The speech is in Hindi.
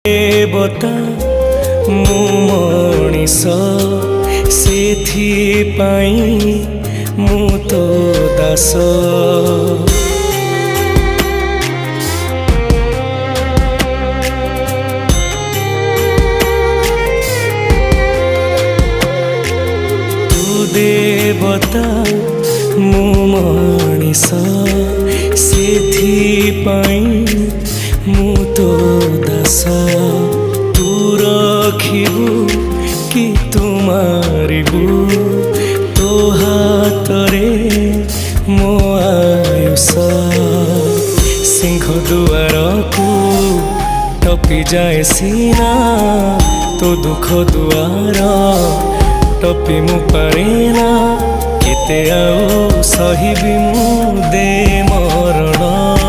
देवता मु मनीष सेथिपाई मु तो दास। तू देवता मु मनीष सेथिपाई मु तो दास। तू रखिबू कि तू मारिबू तो हातरे मो आयुष। सिंह दुआर को टपी जाए सीना तो दुख दुआर टपी मु पारेना। केते आउ सहिबी मु दे मरण।